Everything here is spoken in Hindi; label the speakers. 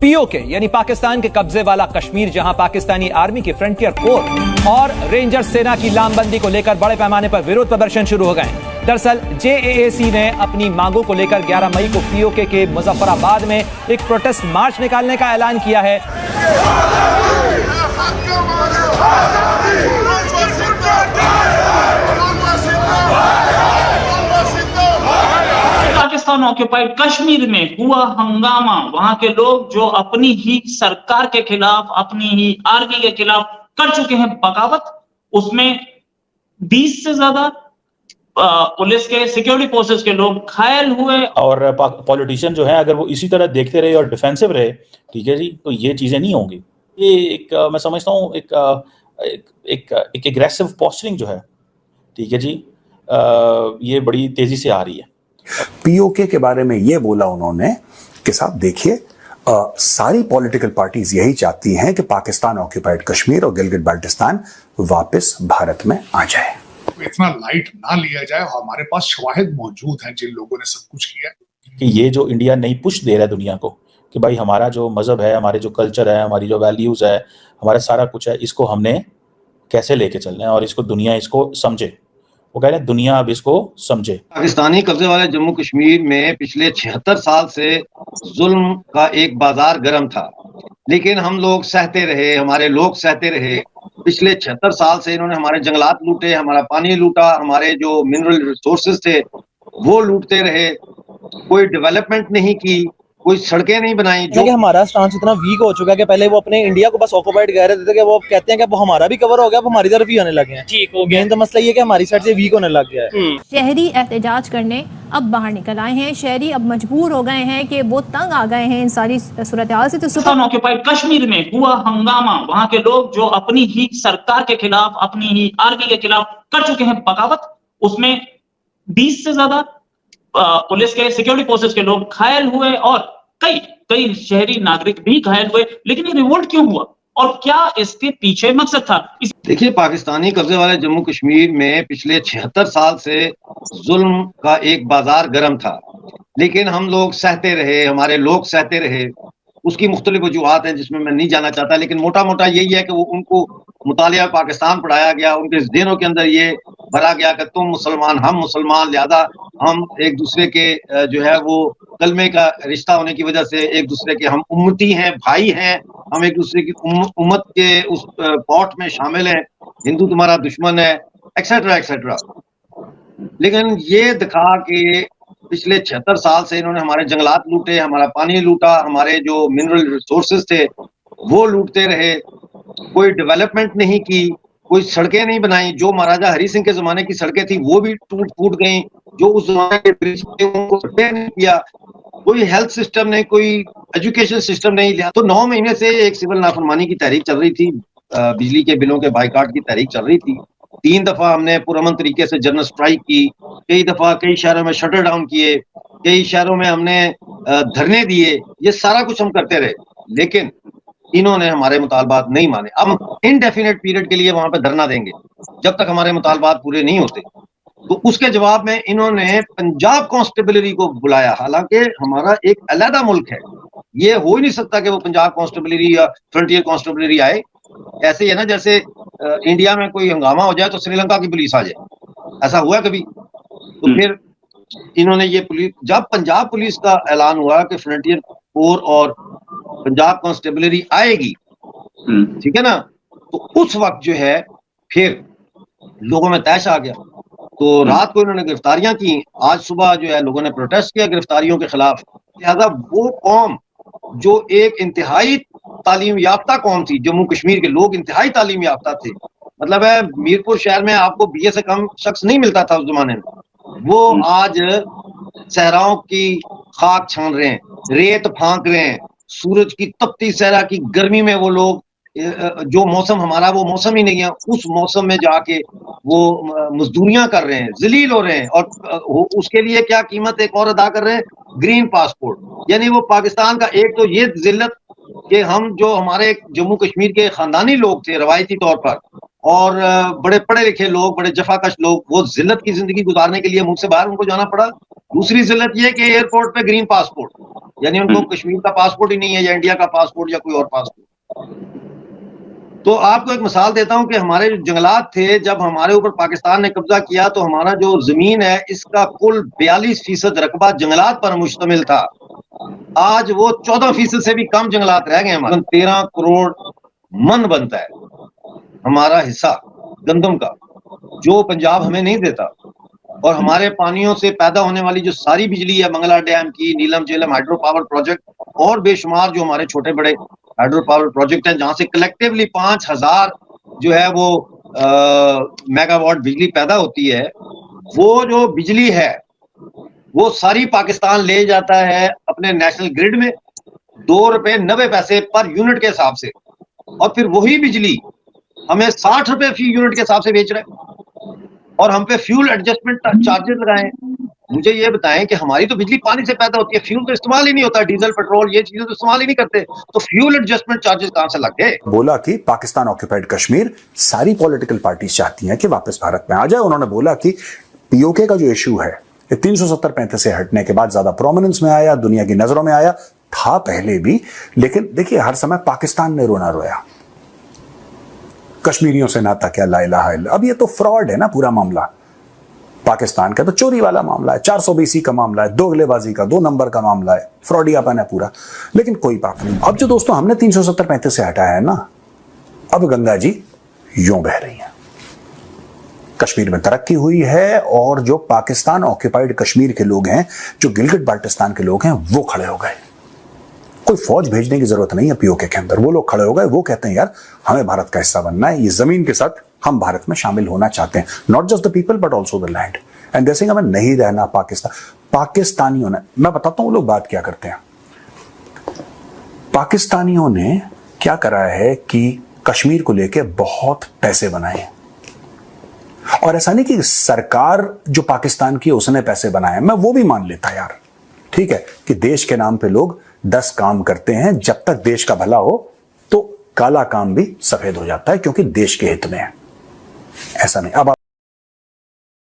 Speaker 1: पीओके यानी पाकिस्तान के कब्जे वाला कश्मीर, जहां पाकिस्तानी आर्मी की फ्रंटियर फोर्स और रेंजर सेना की लामबंदी को लेकर बड़े पैमाने पर विरोध प्रदर्शन शुरू हो गए। दरअसल जेएएसी ने अपनी मांगों को लेकर 11 मई को पीओके के मुजफ्फराबाद में एक प्रोटेस्ट मार्च निकालने का ऐलान किया है।
Speaker 2: पाकिस्तान ऑक्युपाइड कश्मीर में हुआ हंगामा, वहां के लोग जो अपनी ही सरकार के खिलाफ, अपनी ही आर्मी के खिलाफ कर चुके हैं बगावत, उसमें 20 से ज्यादा पुलिस के, सिक्योरिटी फोर्सेस के लोग घायल हुए।
Speaker 3: और पॉलिटिशियन जो है अगर वो इसी तरह देखते रहे और डिफेंसिव रहे, ठीक है जी, तो ये चीजें नहीं होंगी। ये एक मैं समझता हूँ एक एग्रेसिव पोस्चरिंग जो है, ठीक है जी, ये बड़ी तेजी से आ रही है।
Speaker 4: पीओके के बारे में ये बोला उन्होंने कि साहब देखिए, सारी पॉलिटिकल पार्टीज यही चाहती हैं कि पाकिस्तान ऑक्युपाइड कश्मीर और गिलगित बाल्टिस्तान वापस भारत में आ जाए।
Speaker 5: इतना लाइट ना लिया जाए, हमारे पास शवाहिद मौजूद हैं जिन लोगों ने सब कुछ किया
Speaker 3: कि ये जो इंडिया नई पुश दे रहा है दुनिया को कि भाई हमारा जो मजहब है, हमारे जो कल्चर है, हमारी जो वैल्यूज है, हमारा सारा कुछ है, इसको हमने कैसे लेके चलना है और इसको दुनिया इसको समझे। वो कह रहे हैं दुनिया अब इसको समझे।
Speaker 6: पाकिस्तानी कब्जे वाले जम्मू कश्मीर में पिछले 76 साल से जुल्म का एक बाजार गर्म था, लेकिन हम लोग सहते रहे, हमारे लोग सहते रहे। पिछले 76 साल से इन्होंने हमारे जंगलात लूटे, हमारा पानी लूटा, हमारे जो मिनरल रिसोर्सेज थे वो लूटते रहे। कोई डेवलपमेंट नहीं की, कोई सड़कें नहीं बनाई।
Speaker 7: जो हमारा स्टांस इतना वीक हो चुका है कि पहले वो अपने इंडिया को बस ऑक्युपाइड कह रहे थे कि वो कहते हैं कि वो हमारा भी कवर हो गया, वो हमारी तरफ ही आने लगे हैं। ठीक हो गया। तो मसला ये कि हमारी साइड से वीक होने लग गया है।
Speaker 8: शहरी एहतजाज करने अब बाहर निकल आए हैं। शहरी अब मजबूर हो गए हैं कि वो तंग आ गए हैं इन सारी सूरत-ए-हाल से। तो
Speaker 2: ऑक्युपाइड कश्मीर में हुआ हंगामा, वहां के लोग जो अपनी ही सरकार के खिलाफ, अपनी ही आर्मी के खिलाफ कर चुके हैं बगावत, उसमें 20 से ज्यादा पुलिस के, सिक्योरिटी फोर्सेस के लोग घायल हुए और कई शहरी नागरिक भी घायल हुए। लेकिन ये रिवोल्ट क्यों हुआ और क्या इसके पीछे मकसद था?
Speaker 6: देखिए, पाकिस्तानी कब्जे वाले जम्मू कश्मीर में पिछले 76 साल से जुल्म का एक बाजार गर्म था, लेकिन हम लोग सहते रहे, हमारे लोग सहते रहे। उसकी मुख्तलिफ वजूहात हैं जिसमें मैं नहीं जाना चाहता, लेकिन मोटा मोटा यही है कि वो उनको मुतालिया पाकिस्तान पढ़ाया गया, उनके ज़हनों के अंदर ये भरा गया कि तुम मुसलमान, हम मुसलमान, लिहाजा हम एक दूसरे के जो है वो कलमे का रिश्ता होने की वजह से एक दूसरे के हम उम्मती हैं, भाई हैं, हम एक दूसरे की उम्मत के उस पॉट में शामिल हैं। हिंदू तुम्हारा दुश्मन है, एक्सेट्रा एक्सेट्रा। लेकिन ये दिखा कि पिछले 76 साल से इन्होंने हमारे जंगलात लूटे, हमारा पानी लूटा, हमारे जो मिनरल रिसोर्सेज थे वो लूटते रहे। कोई डेवलपमेंट नहीं की, कोई सड़कें नहीं बनाई। जो महाराजा हरि सिंह के जमाने की सड़कें थी वो भी टूट फूट गई। जो उस जमाने के ब्रिज थे उनको रिपेयर नहीं किया। कोई हेल्थ सिस्टम नहीं, कोई एजुकेशन सिस्टम नहीं लिया। तो 9 महीने से एक सिविल नाफरमानी की तहरीक चल रही थी, बिजली के बिलों के बाइकाट की तहरीक चल रही थी। 3 दफा हमने पुरअमन तरीके से जनरल स्ट्राइक की, कई दफा कई शहरों में शटर डाउन किए, कई शहरों में हमने धरने दिए। ये सारा कुछ हम करते रहे, लेकिन इन्होंने हमारे मुतालबात नहीं माने। अब इनडेफिनेट पीरियड के लिए वहां पे धरना देंगे जब तक हमारे मुतालबात पूरे नहीं होते। तो उसके जवाब में इन्होंने पंजाब कॉन्स्टेबलरी को बुलाया, हालांकि हमारा एक अलहदा मुल्क है। ये हो ही नहीं सकता कि वो पंजाब कॉन्स्टेबलरी या फ्रंटियर कॉन्स्टेबलरी आए। ऐसे ही है ना, जैसे इंडिया में कोई हंगामा हो जाए तो श्रीलंका की पुलिस आ जाए, ऐसा हुआ कभी? तो फिर इन्होंने ये पुलिस, जब पंजाब पुलिस का ऐलान हुआ कि फ्रंटियर कोर और पंजाब कॉन्स्टेबलरी आएगी, ठीक है ना, तो उस वक्त जो है फिर लोगों में तैश आ गया। तो रात को इन्होंने गिरफ्तारियां की, आज सुबह जो है लोगों ने प्रोटेस्ट किया गिरफ्तारियों के खिलाफ। लिहाजा वो कौम जो एक इंतहाई तालीम याफ्ता कौम थी, जम्मू कश्मीर के लोग इंतहाई तालीम याफ्ता थे, मतलब है मीरपुर शहर में आपको बीए से कम शख्स नहीं मिलता था उस जमाने में। वो आज सहराओं की खाक छान रहे हैं, रेत फांक रहे हैं, सूरज की तपती सहरा की गर्मी में वो लोग, जो मौसम हमारा वो मौसम ही नहीं है, उस मौसम में जाके वो मजदूरियां कर रहे हैं, जलील हो रहे हैं। और उसके लिए क्या कीमत एक और अदा कर रहे हैं, ग्रीन पासपोर्ट। यानी वो पाकिस्तान का एक तो ये जिल्लत कि हम जो हमारे जम्मू कश्मीर के खानदानी लोग थे रवायती तौर पर, और बड़े पढ़े लिखे लोग, बड़े जफाकश लोग, वो जिल्लत की जिंदगी गुजारने के लिए मुल्क से बाहर उनको जाना पड़ा। दूसरी जिल्लत ये कि एयरपोर्ट पे ग्रीन पासपोर्ट, यानी उनको कश्मीर का पासपोर्ट ही नहीं है, या इंडिया का पासपोर्ट या कोई और पासपोर्ट। तो आपको एक मिसाल देता हूं कि हमारे जो जंगलात थे, जब हमारे ऊपर पाकिस्तान ने कब्जा किया तो हमारा जो जमीन है इसका कुल 42% रकबा जंगलात पर मुश्तमिल था। आज वो 14% से भी कम जंगलात रह गए हमारे। 13 करोड़ मन बनता है हमारा हिस्सा गंदम का, जो पंजाब हमें नहीं देता। और हमारे पानियों से पैदा होने वाली जो सारी बिजली है, मंगला डैम की, नीलम झेलम हाइड्रो पावर प्रोजेक्ट और बेशुमार जो हमारे छोटे बड़े हाइड्रो पावर प्रोजेक्ट हैं, जहां से कलेक्टिवली 5000 जो है वो मेगावाट बिजली पैदा होती है, वो जो बिजली है वो सारी पाकिस्तान ले जाता है अपने नेशनल ग्रिड में ₹2.90 पर यूनिट के हिसाब से, और फिर वही बिजली हमें ₹60 फी यूनिट के हिसाब से बेच रहे हैं, और हम पे फ्यूल एडजस्टमेंट चार्जेस लगाए। मुझे ये बताएं कि हमारी तो बिजली पानी से पैदा होती है, फ्यूल तो इस्तेमाल ही नहीं होता, डीजल पेट्रोल ये चीजें तो इस्तेमाल ही नहीं करते, तो फ्यूल एडजस्टमेंट चार्जेस कहां से लग गए?
Speaker 4: बोला कि पाकिस्तान ऑक्यूपाइड कश्मीर सारी पॉलिटिकल पार्टीज चाहती हैं कि वापस भारत में आ जाए। उन्होंने बोला कि पीओके का जो इशू है 370-35 से हटने के बाद ज्यादा प्रोमिनेंस में आया, दुनिया की नजरों में आया, था पहले भी, लेकिन देखिए हर समय पाकिस्तान ने रोना रोया, कश्मीरियों से नाता क्या, ला इलाहा इल्लल्लाह। अब ये तो फ्रॉड है ना पूरा मामला, पाकिस्तान का तो चोरी वाला मामला है, 420 का मामला है, दोगलेबाजी का, 2 नंबर का मामला है, फ्रॉडियापन है पूरा। लेकिन कोई बात नहीं, अब जो दोस्तों हमने 370-35 से हटाया है ना, अब गंगा जी यूं बह रही है, कश्मीर में तरक्की हुई है, और जो पाकिस्तान ऑक्यूपाइड कश्मीर के लोग हैं, जो गिलगिट बाल्टिस्तान के लोग हैं, वो खड़े हो गए। कोई फौज भेजने की जरूरत नहीं है पीओके के अंदर, वो लोग खड़े हो गए, वो कहते हैं यार हमें भारत का हिस्सा बनना है, ये जमीन के साथ हम भारत में शामिल होना चाहते हैं, not just the people but also the land, and they saying हमें नहीं रहना पाकिस्तानियों ने। मैं बताता हूं वो लोग बात क्या करते हैं। पाकिस्तानियों ने क्या करा है कि कश्मीर को लेके बहुत पैसे बनाए, और ऐसा नहीं कि सरकार जो पाकिस्तान की उसने पैसे बनाए, मैं वो भी मान लेता यार, ठीक है कि देश के नाम पे लोग 10 काम करते हैं, जब तक देश का भला हो तो काला काम भी सफेद हो जाता है, क्योंकि देश के हित में है। ऐसा नहीं, अब